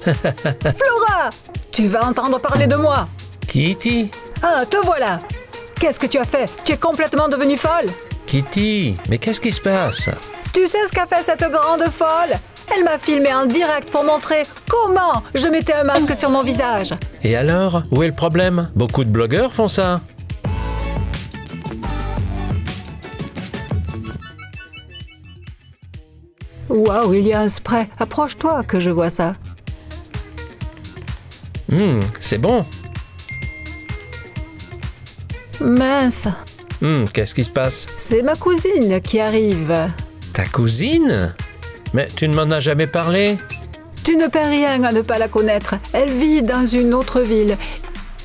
Flora! Tu vas entendre parler de moi. Kitty? Ah, te voilà. Qu'est-ce que tu as fait? Tu es complètement devenue folle. Kitty, mais qu'est-ce qui se passe? Tu sais ce qu'a fait cette grande folle? Elle m'a filmé en direct pour montrer comment je mettais un masque sur mon visage. Et alors, où est le problème? Beaucoup de blogueurs font ça. Waouh, il y a un spray. Approche-toi que je vois ça. C'est bon. Mince, Qu'est-ce qui se passe? c'est ma cousine qui arrive. Ta cousine? Mais tu ne m'en as jamais parlé? Tu ne perds rien à ne pas la connaître. Elle vit dans une autre ville.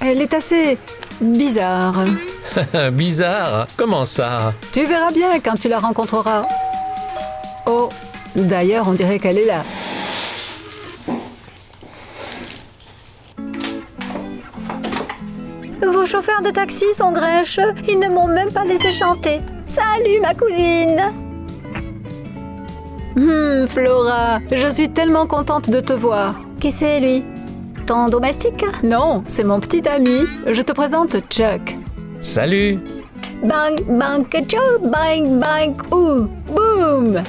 Elle est assez bizarre. Bizarre. Comment ça? Tu verras bien quand tu la rencontreras. Oh, d'ailleurs, on dirait qu'elle est là. Vos chauffeurs de taxi sont grincheux. Ils ne m'ont même pas laissé chanter. Salut, ma cousine! Flora, je suis tellement contente de te voir. Qui c'est, lui? Ton domestique? Non, c'est mon petit ami. Je te présente Chuck. Salut. Bang, bang, Chuck, bang, bang, ouh, boum!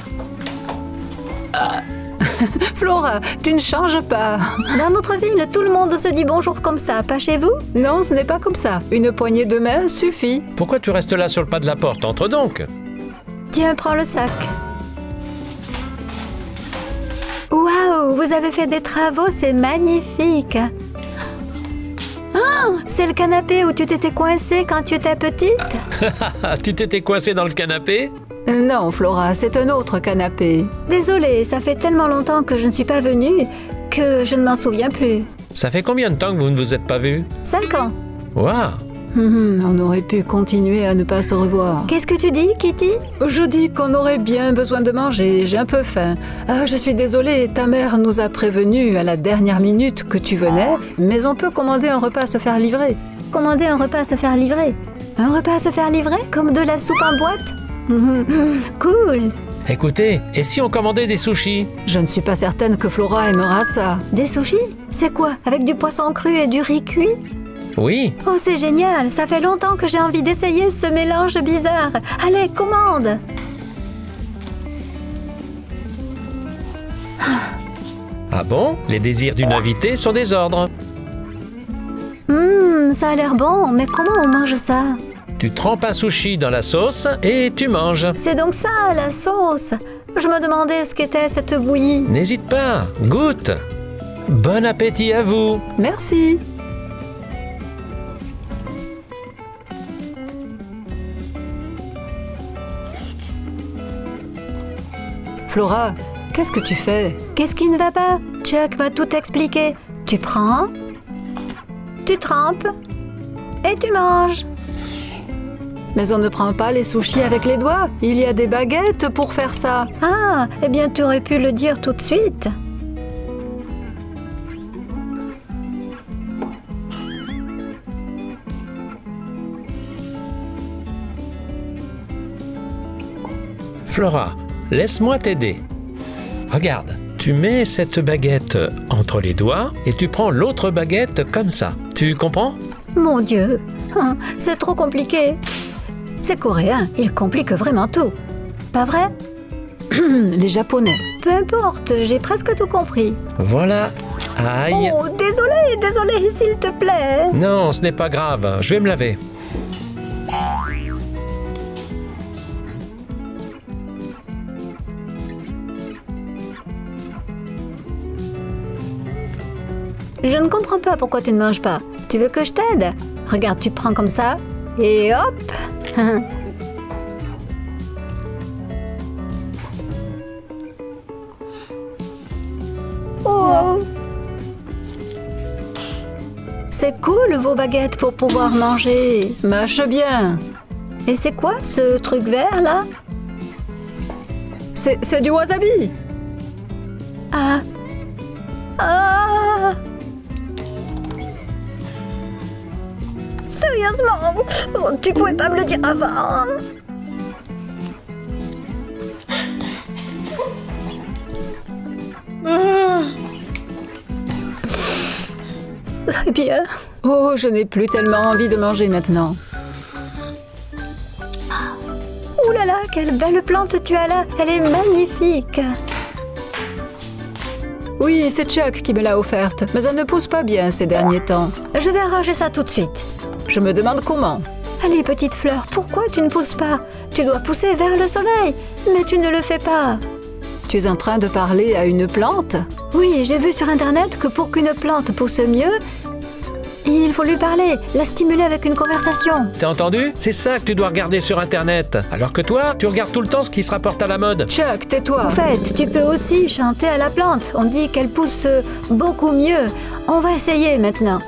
Flora, tu ne changes pas. Dans notre ville, tout le monde se dit bonjour comme ça, pas chez vous? Non, ce n'est pas comme ça. Une poignée de main suffit. Pourquoi tu restes là sur le pas de la porte? Entre donc. Tiens, prends le sac. Waouh, vous avez fait des travaux, c'est magnifique. Ah, c'est le canapé où tu t'étais coincée quand tu étais petite? Tu t'étais coincé dans le canapé? Non, Flora, c'est un autre canapé. Désolée, ça fait tellement longtemps que je ne suis pas venue que je ne m'en souviens plus. Ça fait combien de temps que vous ne vous êtes pas vus? 5 ans. Waouh! On aurait pu continuer à ne pas se revoir. Qu'est-ce que tu dis, Kitty? Je dis qu'on aurait bien besoin de manger. J'ai un peu faim. Ah, je suis désolée, ta mère nous a prévenus à la dernière minute que tu venais, mais on peut commander un repas à se faire livrer. Commander un repas à se faire livrer? Un repas à se faire livrer? Comme de la soupe en boîte? Cool! Écoutez, et si on commandait des sushis? Je ne suis pas certaine que Flora aimera ça. Des sushis? C'est quoi? Avec du poisson cru et du riz cuit? Oui. Oh, c'est génial! Ça fait longtemps que j'ai envie d'essayer ce mélange bizarre. Allez, commande! Ah bon? Les désirs d'une invitée sont des ordres. Ça a l'air bon, mais comment on mange ça? Tu trempes un sushi dans la sauce et tu manges. C'est donc ça, la sauce! Je me demandais ce qu'était cette bouillie. N'hésite pas, goûte. Bon appétit à vous. Merci! Flora, qu'est-ce que tu fais? Qu'est-ce qui ne va pas? Chuck m'a tout expliqué. Tu prends, tu trempes et tu manges. Mais on ne prend pas les sushis avec les doigts. Il y a des baguettes pour faire ça. Ah, eh bien tu aurais pu le dire tout de suite. Flora, laisse-moi t'aider. Regarde, tu mets cette baguette entre les doigts et tu prends l'autre baguette comme ça. Tu comprends? Mon Dieu, c'est trop compliqué. Ces Coréens, ils compliquent vraiment tout. Pas vrai? Les Japonais. Peu importe, j'ai presque tout compris. Voilà. Aïe. Oh, désolé, s'il te plaît. Non, ce n'est pas grave. Je vais me laver. Je ne comprends pas pourquoi tu ne manges pas. Tu veux que je t'aide? Regarde, tu prends comme ça et hop. Oh. C'est cool vos baguettes pour pouvoir manger. Mâche bien. Et c'est quoi ce truc vert là? C'est du wasabi. Ah. Ah. Sérieusement, tu pouvais pas me le dire avant. Très bien. Oh, je n'ai plus tellement envie de manger maintenant. Ouh là là, quelle belle plante tu as là. Elle est magnifique. Oui, c'est Chuck qui me l'a offerte, mais elle ne pousse pas bien ces derniers temps. Je vais arranger ça tout de suite. Je me demande comment. Allez, petite fleur, pourquoi tu ne pousses pas? Tu dois pousser vers le soleil, mais tu ne le fais pas. Tu es en train de parler à une plante? Oui, j'ai vu sur Internet que pour qu'une plante pousse mieux, il faut lui parler, la stimuler avec une conversation. T'as entendu? C'est ça que tu dois regarder sur Internet. Alors que toi, tu regardes tout le temps ce qui se rapporte à la mode. Chuck, tais-toi. En fait, tu peux aussi chanter à la plante. On dit qu'elle pousse beaucoup mieux. On va essayer maintenant.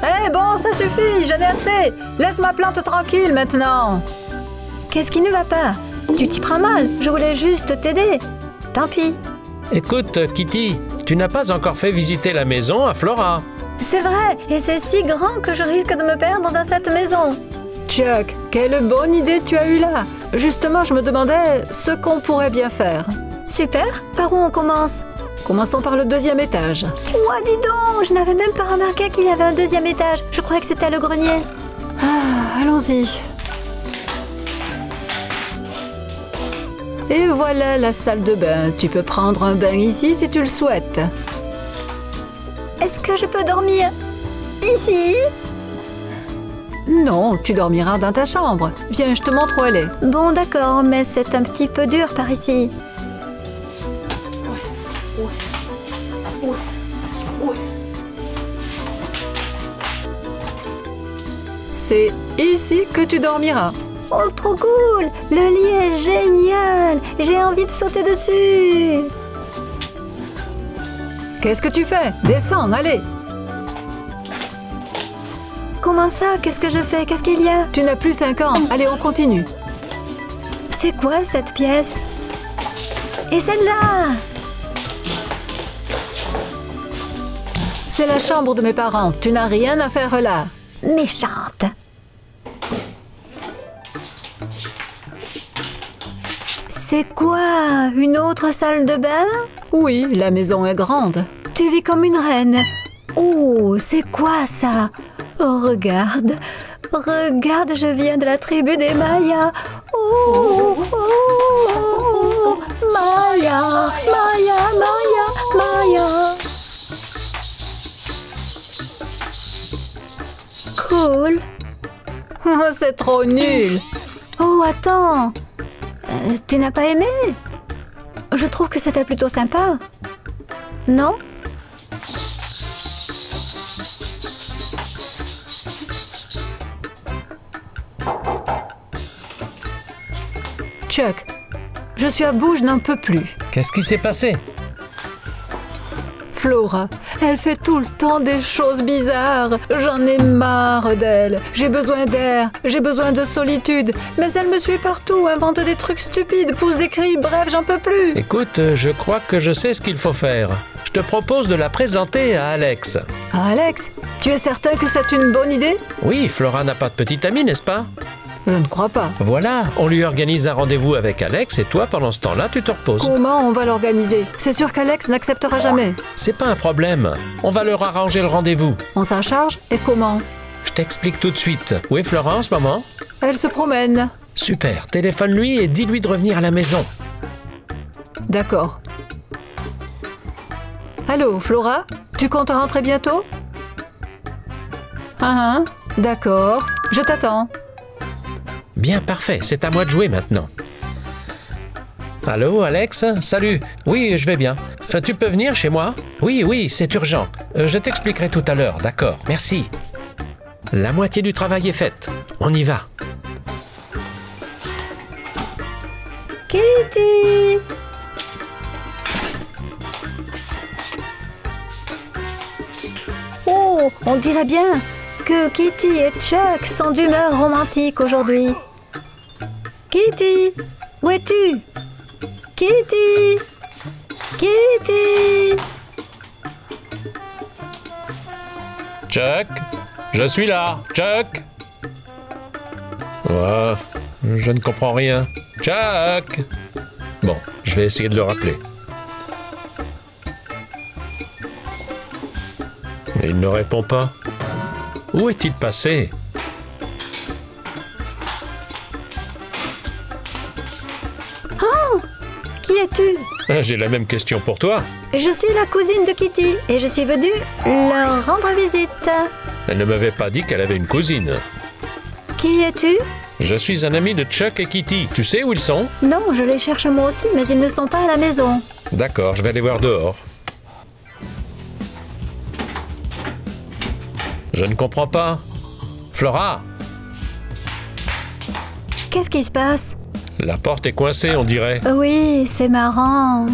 Eh bon, ça suffit, j'en ai assez. Laisse ma plante tranquille maintenant. Qu'est-ce qui ne va pas? Tu t'y prends mal, je voulais juste t'aider. Tant pis. Écoute, Kitty, tu n'as pas encore fait visiter la maison à Flora. C'est vrai, et c'est si grand que je risque de me perdre dans cette maison. Chuck, quelle bonne idée tu as eue là. Justement, je me demandais ce qu'on pourrait bien faire. Super, par où on commence? Commençons par le deuxième étage. Ouah, dis donc, je n'avais même pas remarqué qu'il y avait un deuxième étage. Je croyais que c'était le grenier. Ah, allons-y. Et voilà la salle de bain. Tu peux prendre un bain ici si tu le souhaites. Est-ce que je peux dormir ici? Non, tu dormiras dans ta chambre. Viens, je te montre où elle est. Bon, d'accord, mais c'est un petit peu dur par ici. C'est ici que tu dormiras. Oh, trop cool! Le lit est génial! J'ai envie de sauter dessus! Qu'est-ce que tu fais? Descends, allez! Comment ça? Qu'est-ce que je fais? Qu'est-ce qu'il y a? Tu n'as plus 5 ans. Allez, on continue. C'est quoi cette pièce? Et celle-là? C'est la chambre de mes parents. Tu n'as rien à faire là. Méchante! C'est quoi? Une autre salle de bain? Oui, la maison est grande. Tu vis comme une reine. Oh, c'est quoi ça? Oh, regarde. Regarde, je viens de la tribu des Mayas. Oh, oh, oh, Maya, Maya, Maya, Maya. Cool. Oh, c'est trop nul. Oh, attends. Tu n'as pas aimé? Je trouve que c'était plutôt sympa. Non? Chuck, je suis à bout, je n'en peux plus. Qu'est-ce qui s'est passé? Flora, elle fait tout le temps des choses bizarres. J'en ai marre d'elle. J'ai besoin d'air, j'ai besoin de solitude. Mais elle me suit partout, invente des trucs stupides, pousse des cris, bref, j'en peux plus. Écoute, je crois que je sais ce qu'il faut faire. Je te propose de la présenter à Alex. Ah, Alex, tu es certain que c'est une bonne idée? Oui, Flora n'a pas de petite amie, n'est-ce pas? Je ne crois pas. Voilà, on lui organise un rendez-vous avec Alex et toi, pendant ce temps-là, tu te reposes. Comment on va l'organiser? C'est sûr qu'Alex n'acceptera jamais. C'est pas un problème. On va leur arranger le rendez-vous. On s'en charge? Et comment? Je t'explique tout de suite. Où est Flora en ce moment? Elle se promène. Super, téléphone-lui et dis-lui de revenir à la maison. D'accord. Allô, Flora? Tu comptes rentrer bientôt? D'accord. Je t'attends. Bien, parfait. C'est à moi de jouer maintenant. Allô, Alex? Salut. Oui, je vais bien. Tu peux venir chez moi? Oui, c'est urgent. Je t'expliquerai tout à l'heure, d'accord. Merci. La moitié du travail est faite. On y va. Kitty! Oh, on dirait bien que Kitty et Chuck sont d'humeur romantique aujourd'hui. Kitty, où es-tu? Kitty! Kitty! Chuck, je suis là. Chuck! Je ne comprends rien. Chuck! Bon, je vais essayer de le rappeler. Il ne répond pas. Où est-il passé? Qui es-tu? J'ai la même question pour toi. Je suis la cousine de Kitty et je suis venue leur rendre visite. Elle ne m'avait pas dit qu'elle avait une cousine. Qui es-tu? Je suis un ami de Chuck et Kitty. Tu sais où ils sont? Non, je les cherche moi aussi, mais ils ne sont pas à la maison. D'accord, je vais les voir dehors. Je ne comprends pas. Flora, Qu'est-ce qui se passe? la porte est coincée, on dirait. Oui, c'est marrant.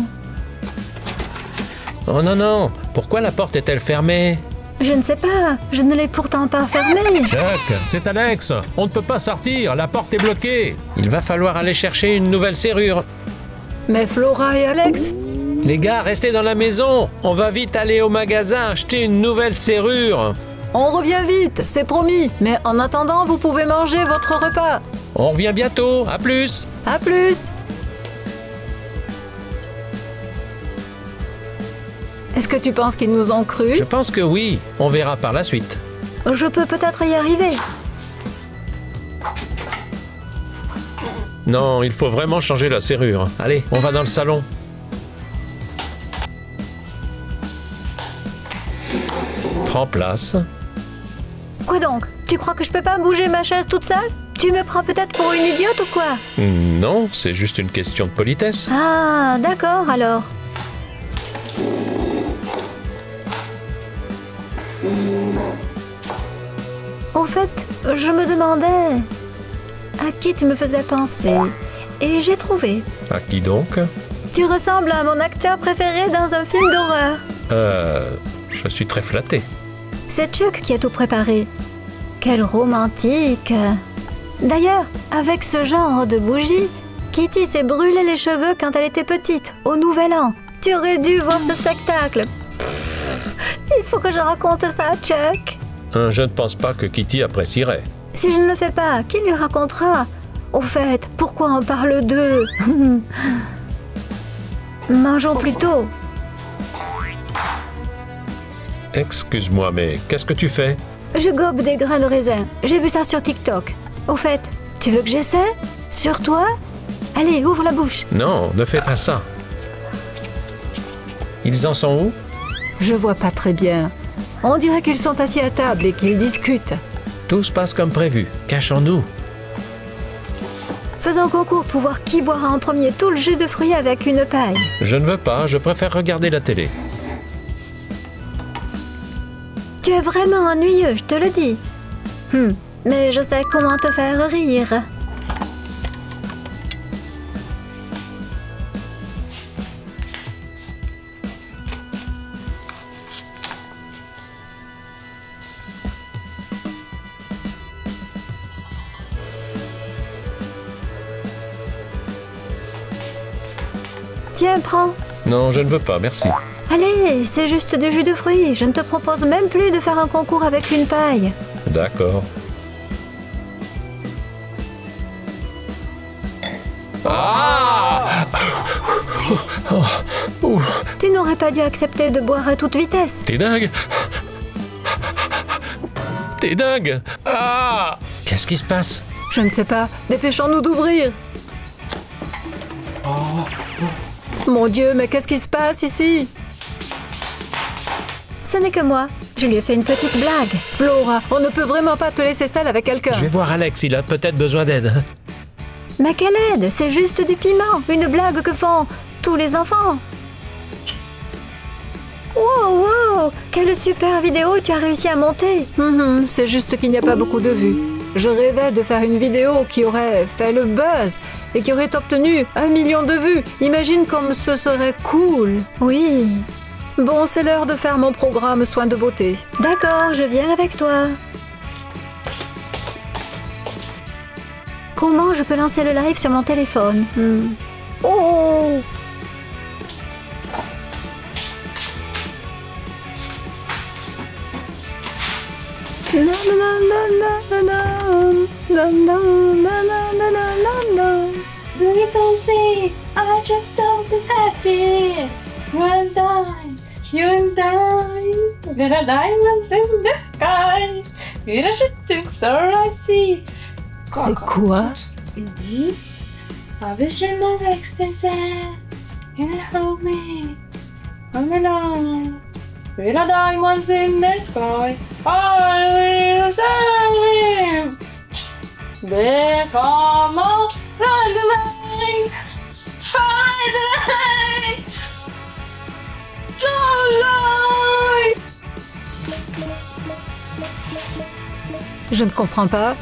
Oh non, non, pourquoi la porte est-elle fermée? Je ne sais pas, je ne l'ai pourtant pas fermée. Chuck, c'est Alex. On ne peut pas sortir, la porte est bloquée. Il va falloir aller chercher une nouvelle serrure. Mais Flora et Alex? Les gars, restez dans la maison. On va vite aller au magasin acheter une nouvelle serrure. On revient vite, c'est promis. Mais en attendant, vous pouvez manger votre repas. On revient bientôt, à plus. À plus. Est-ce que tu penses qu'ils nous ont cru? Je pense que oui, on verra par la suite. Je peux peut-être y arriver. Non, il faut vraiment changer la serrure. Allez, on va dans le salon. Prends place. Quoi donc? Tu crois que je peux pas bouger ma chaise toute seule? Tu me prends peut-être pour une idiote ou quoi? Non, c'est juste une question de politesse. Ah, d'accord alors. Au fait, je me demandais à qui tu me faisais penser. Et j'ai trouvé. À qui donc? Tu ressembles à mon acteur préféré dans un film d'horreur. Je suis très flatté. C'est Chuck qui a tout préparé. Quel romantique! D'ailleurs, avec ce genre de bougie, Kitty s'est brûlé les cheveux quand elle était petite, au Nouvel An. Tu aurais dû voir ce spectacle. Il faut que je raconte ça à Chuck. Je ne pense pas que Kitty apprécierait. Si je ne le fais pas, qui lui racontera? Au fait, pourquoi on parle d'eux? Mangeons plutôt. Excuse-moi, mais qu'est-ce que tu fais? Je gobe des grains de raisin. J'ai vu ça sur TikTok. Au fait, tu veux que j'essaie? Sur toi? Allez, ouvre la bouche. Non, ne fais pas ça. Ils en sont où? Je vois pas très bien. On dirait qu'ils sont assis à table et qu'ils discutent. Tout se passe comme prévu. Cachons-nous. Faisons concours pour voir qui boira en premier tout le jus de fruits avec une paille. Je ne veux pas, je préfère regarder la télé. Tu es vraiment ennuyeux, je te le dis. Mais je sais comment te faire rire. Tiens, prends. Non, je ne veux pas, merci. Allez, c'est juste du jus de fruits. Je ne te propose même plus de faire un concours avec une paille. D'accord. Ah! Tu n'aurais pas dû accepter de boire à toute vitesse. T'es dingue? T'es dingue? Ah! Qu'est-ce qui se passe? Je ne sais pas. Dépêchons-nous d'ouvrir. Mon Dieu, mais qu'est-ce qui se passe ici? Ce n'est que moi. Je lui ai fait une petite blague. Flora, on ne peut vraiment pas te laisser seule avec quelqu'un. Je vais voir Alex, il a peut-être besoin d'aide. Mais quelle aide? C'est juste du piment. Une blague que font tous les enfants. Wow, wow! Quelle super vidéo tu as réussi à monter. C'est juste qu'il n'y a pas beaucoup de vues. Je rêvais de faire une vidéo qui aurait fait le buzz et qui aurait obtenu 1 million de vues. Imagine comme ce serait cool. Oui. Bon, c'est l'heure de faire mon programme soin de beauté. D'accord, je viens avec toi. Comment je peux lancer le live sur mon téléphone? Oh! Beautiful sea, I just don't be happy. Well done, Hyundai, with a diamond in the sky, with a shooting star I see. C'est quoi? Indeed, I wish you never extended. Can you hold me? Hold me down. With a diamond in the sky, I will save. Become a sunlight, find the light. Je ne comprends pas.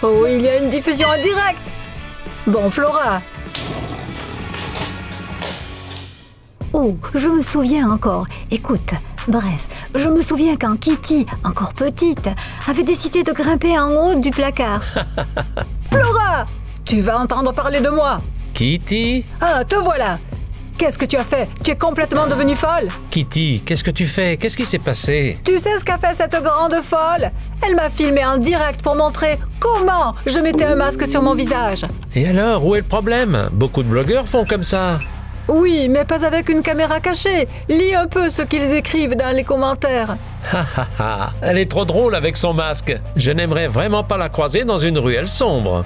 Oh, il y a une diffusion en direct. Bon, Flora. Oh, je me souviens encore. Écoute, bref, je me souviens quand Kitty, encore petite, avait décidé de grimper en haut du placard. Flora, tu vas entendre parler de moi. Kitty? Ah, te voilà. Qu'est-ce que tu as fait? Tu es complètement devenue folle? Kitty, qu'est-ce que tu fais? Qu'est-ce qui s'est passé? Tu sais ce qu'a fait cette grande folle? Elle m'a filmé en direct pour montrer comment je mettais un masque sur mon visage. Et alors, où est le problème? Beaucoup de blogueurs font comme ça. Oui, mais pas avec une caméra cachée. Lis un peu ce qu'ils écrivent dans les commentaires. Ha ha ha, elle est trop drôle avec son masque. Je n'aimerais vraiment pas la croiser dans une ruelle sombre.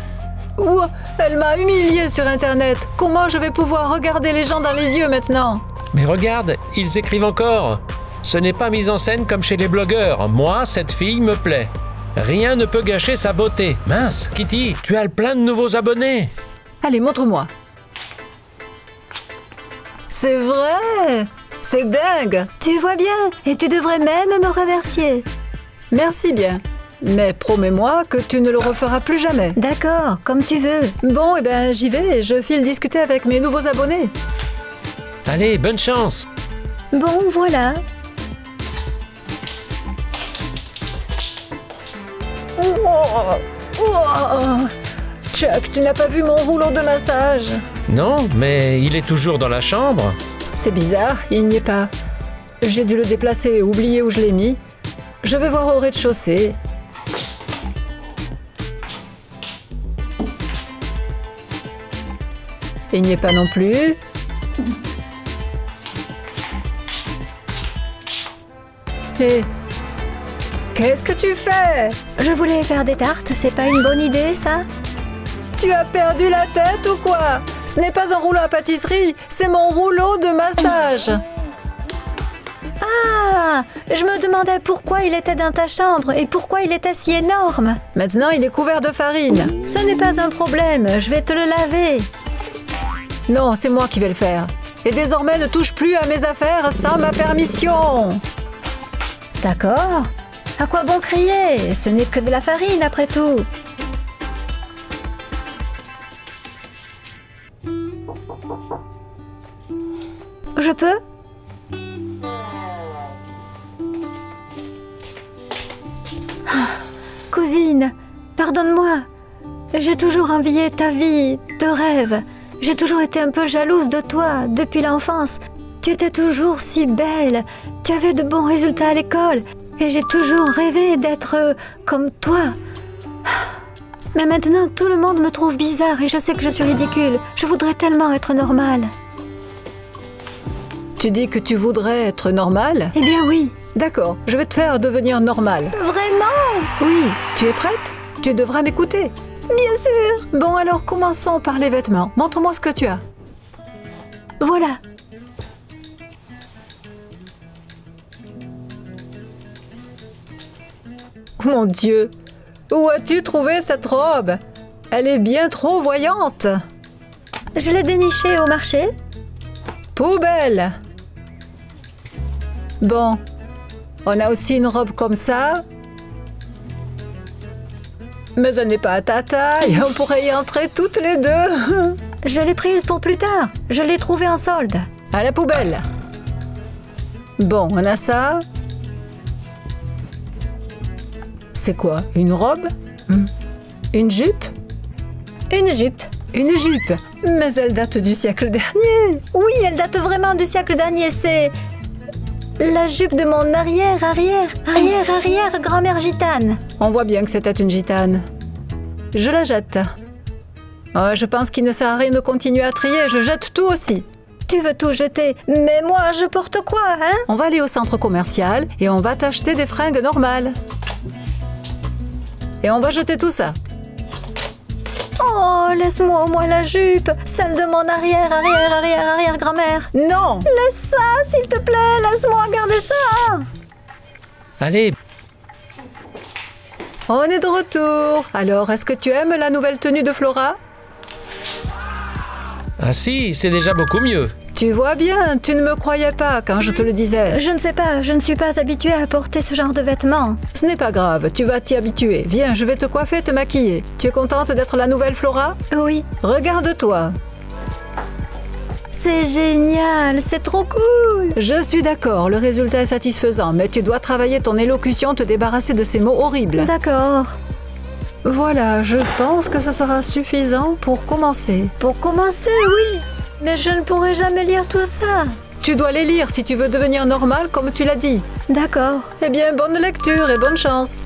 Ouh, elle m'a humiliée sur Internet. Comment je vais pouvoir regarder les gens dans les yeux maintenant? Mais regarde, ils écrivent encore. Ce n'est pas mise en scène comme chez les blogueurs. Moi, cette fille me plaît. Rien ne peut gâcher sa beauté. Mince, Kitty, tu as plein de nouveaux abonnés. Allez, montre-moi. C'est vrai! C'est dingue! Tu vois bien, et tu devrais même me remercier. Merci bien. Mais promets-moi que tu ne le referas plus jamais. D'accord, comme tu veux. Bon, eh ben j'y vais, je file discuter avec mes nouveaux abonnés. Allez, bonne chance. Bon, voilà. Chuck, tu n'as pas vu mon rouleau de massage? Non, mais il est toujours dans la chambre. C'est bizarre, il n'y est pas. J'ai dû le déplacer et oublier où je l'ai mis. Je vais voir au rez-de-chaussée. Il n'y est pas non plus. Hé, qu'est-ce que tu fais? Je voulais faire des tartes, c'est pas une bonne idée ça? Tu as perdu la tête ou quoi? Ce n'est pas un rouleau à pâtisserie, c'est mon rouleau de massage. Ah, je me demandais pourquoi il était dans ta chambre et pourquoi il était si énorme. Maintenant, il est couvert de farine. Ce n'est pas un problème, je vais te le laver. Non, c'est moi qui vais le faire. Et désormais, ne touche plus à mes affaires sans ma permission. D'accord. À quoi bon crier? Ce n'est que de la farine après tout. Je peux? Cousine, pardonne-moi. J'ai toujours envié ta vie de rêve. J'ai toujours été un peu jalouse de toi depuis l'enfance. Tu étais toujours si belle. Tu avais de bons résultats à l'école. Et j'ai toujours rêvé d'être comme toi. Mais maintenant, tout le monde me trouve bizarre et je sais que je suis ridicule. Je voudrais tellement être normale. Tu dis que tu voudrais être normale? Eh bien oui. D'accord, je vais te faire devenir normale. Vraiment? Oui, tu es prête? Tu devras m'écouter. Bien sûr. Bon, alors commençons par les vêtements. Montre-moi ce que tu as. Voilà. Oh mon Dieu! Où as-tu trouvé cette robe? Elle est bien trop voyante. Je l'ai dénichée au marché. Poubelle! Bon, on a aussi une robe comme ça. Mais elle n'est pas à ta taille, on pourrait y entrer toutes les deux. Je l'ai prise pour plus tard. Je l'ai trouvée en solde. À la poubelle. Bon, on a ça. C'est quoi? Une robe? Une jupe? Une jupe. Une jupe? Mais elle date du siècle dernier. Oui, elle date vraiment du siècle dernier. C'est la jupe de mon arrière grand-mère gitane. On voit bien que c'était une gitane. Je la jette. Oh, je pense qu'il ne sert à rien de continuer à trier. Je jette tout aussi. Tu veux tout jeter, mais moi je porte quoi, hein? On va aller au centre commercial et on va t'acheter des fringues normales. Et on va jeter tout ça. Oh, laisse-moi au moins la jupe, celle de mon arrière-grand-mère. Non! Laisse ça, s'il te plaît, laisse-moi garder ça. Allez, On est de retour. Alors, est-ce que tu aimes la nouvelle tenue de Flora? ah si, c'est déjà beaucoup mieux. Tu vois bien, tu ne me croyais pas quand je te le disais. Je ne sais pas, je ne suis pas habituée à porter ce genre de vêtements. Ce n'est pas grave, tu vas t'y habituer. Viens, je vais te coiffer et te maquiller. Tu es contente d'être la nouvelle Flora? Oui, Regarde-toi. c'est génial, c'est trop cool. Je suis d'accord, le résultat est satisfaisant, mais tu dois travailler ton élocution, te débarrasser de ces mots horribles. D'accord. Voilà, je pense que ce sera suffisant pour commencer. Pour commencer, oui. Mais je ne pourrai jamais lire tout ça. Tu dois les lire si tu veux devenir normal comme tu l'as dit. D'accord. Eh bien, bonne lecture et bonne chance.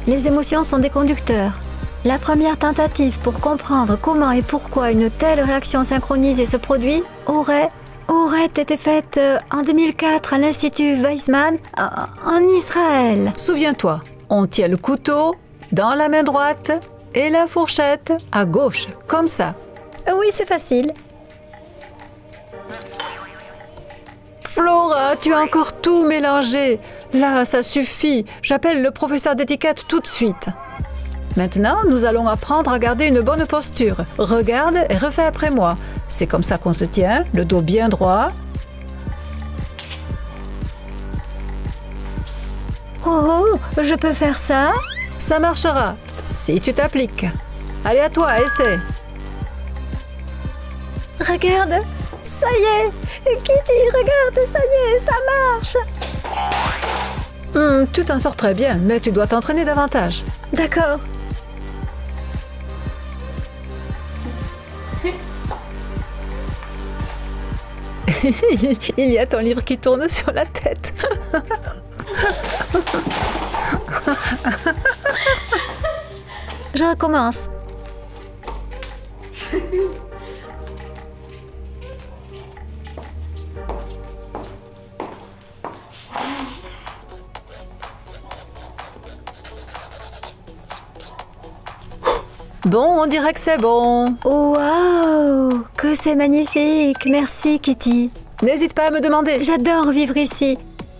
Les émotions sont des conducteurs. La première tentative pour comprendre comment et pourquoi une telle réaction synchronisée se produit aurait été faite en 2004 à l'Institut Weizmann en Israël. Souviens-toi, on tient le couteau dans la main droite et la fourchette à gauche, comme ça. Oui, c'est facile. Flora, tu as encore tout mélangé. Là, ça suffit. J'appelle le professeur d'étiquette tout de suite. Maintenant, nous allons apprendre à garder une bonne posture. Regarde et refais après moi. C'est comme ça qu'on se tient, le dos bien droit. Oh, je peux faire ça? Ça marchera, si tu t'appliques. Allez, à toi, essaie. Regarde, ça y est. Kitty, regarde, ça y est, ça marche. Tu t'en sors très bien, mais tu dois t'entraîner davantage. D'accord. Il y a ton livre qui tourne sur la tête. Je recommence. Bon, on dirait que c'est bon. Waouh, que c'est magnifique. Merci, Kitty. N'hésite pas à me demander. J'adore vivre ici.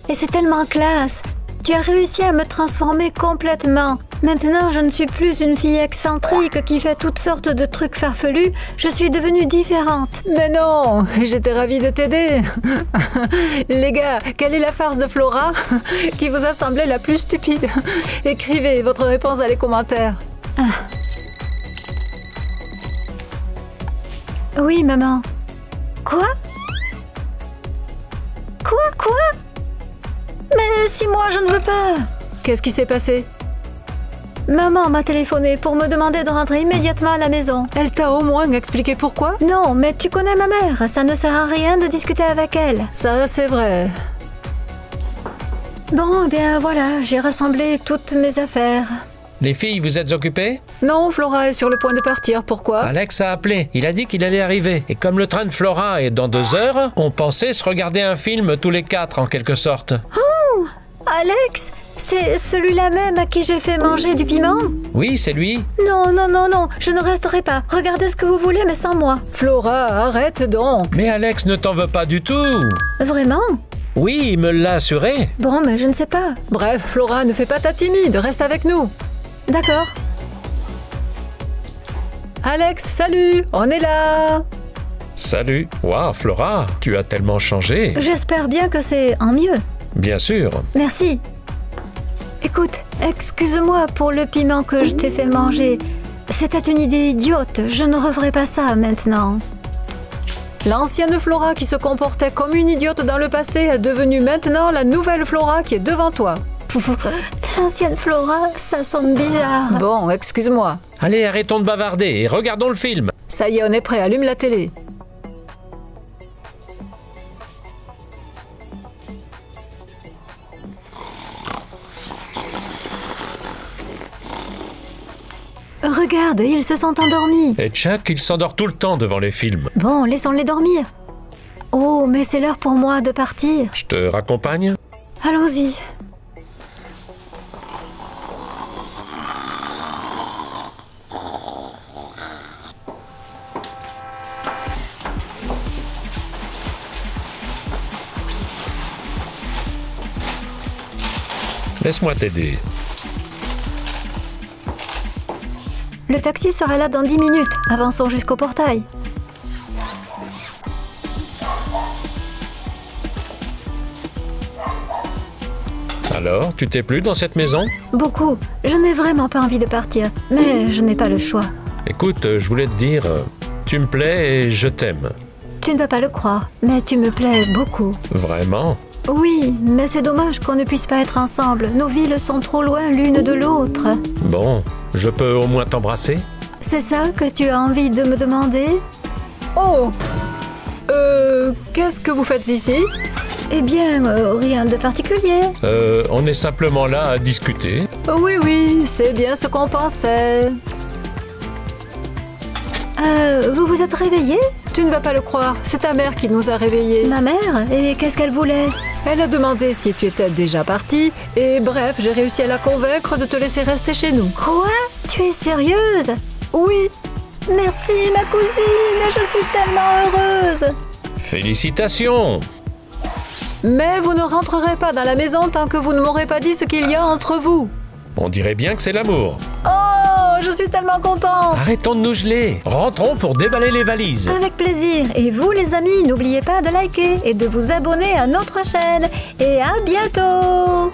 Et c'est tellement classe. Tu as réussi à me transformer complètement. Maintenant, je ne suis plus une fille excentrique qui fait toutes sortes de trucs farfelus. Je suis devenue différente. Mais non, j'étais ravie de t'aider. Les gars, quelle est la farce de Flora qui vous a semblé la plus stupide? Écrivez votre réponse dans les commentaires. Oui, maman. Quoi? Quoi? Mais si moi, je ne veux pas. Qu'est-ce qui s'est passé? Maman m'a téléphoné pour me demander de rentrer immédiatement à la maison. Elle t'a au moins expliqué pourquoi? Non, mais tu connais ma mère. Ça ne sert à rien de discuter avec elle. Ça, c'est vrai. Bon, eh bien voilà, j'ai rassemblé toutes mes affaires. Les filles, vous êtes occupées? Non, Flora est sur le point de partir. Pourquoi? Alex a appelé. Il a dit qu'il allait arriver. Et comme le train de Flora est dans 2 heures, on pensait se regarder un film tous les 4 en quelque sorte. Oh! Alex? C'est celui-là même à qui j'ai fait manger du piment? Oui, c'est lui. Non, je ne resterai pas. Regardez ce que vous voulez, mais sans moi. Flora, arrête donc. Mais Alex ne t'en veut pas du tout. Vraiment? Oui, il me l'a assuré. Bon, mais je ne sais pas. Bref, Flora, ne fais pas ta timide. Reste avec nous. D'accord. Alex, salut, on est là. Salut. Waouh, Flora, tu as tellement changé. J'espère bien que c'est en mieux. Bien sûr. Merci. Écoute, excuse-moi pour le piment que je t'ai fait manger. C'était une idée idiote. Je ne referai pas ça maintenant. L'ancienne Flora qui se comportait comme une idiote dans le passé est devenue maintenant la nouvelle Flora qui est devant toi. L'ancienne Flora, ça sonne bizarre. Bon, excuse-moi. Allez, arrêtons de bavarder et regardons le film. Ça y est, on est prêt, allume la télé. Regarde, ils se sont endormis. Et Chuck, il s'endort tout le temps devant les films. Bon, laissons-les dormir. Oh, mais c'est l'heure pour moi de partir. Je te raccompagne? Allons-y. Laisse-moi t'aider. Le taxi sera là dans 10 minutes. Avançons jusqu'au portail. Alors, tu t'es plu dans cette maison? Beaucoup. Je n'ai vraiment pas envie de partir, mais je n'ai pas le choix. Écoute, je voulais te dire, tu me plais et je t'aime. Tu ne vas pas le croire, mais tu me plais beaucoup. Vraiment? Oui, mais c'est dommage qu'on ne puisse pas être ensemble. Nos villes sont trop loin l'une de l'autre. Bon, je peux au moins t'embrasser? C'est ça que tu as envie de me demander? Oh! Qu'est-ce que vous faites ici? Eh bien, rien de particulier. On est simplement là à discuter. Oui, oui, c'est bien ce qu'on pensait. Vous vous êtes réveillé? Tu ne vas pas le croire, c'est ta mère qui nous a réveillés. Ma mère? Et qu'est-ce qu'elle voulait? Elle a demandé si tu étais déjà partie, et bref, j'ai réussi à la convaincre de te laisser rester chez nous. Quoi? Tu es sérieuse? Oui, Merci, ma cousine! Je suis tellement heureuse! Félicitations! mais vous ne rentrerez pas dans la maison tant que vous ne m'aurez pas dit ce qu'il y a entre vous. On dirait bien que c'est l'amour. Oh, je suis tellement contente! Arrêtons de nous geler. Rentrons pour déballer les valises. Avec plaisir! Et vous, les amis, n'oubliez pas de liker et de vous abonner à notre chaîne. Et à bientôt!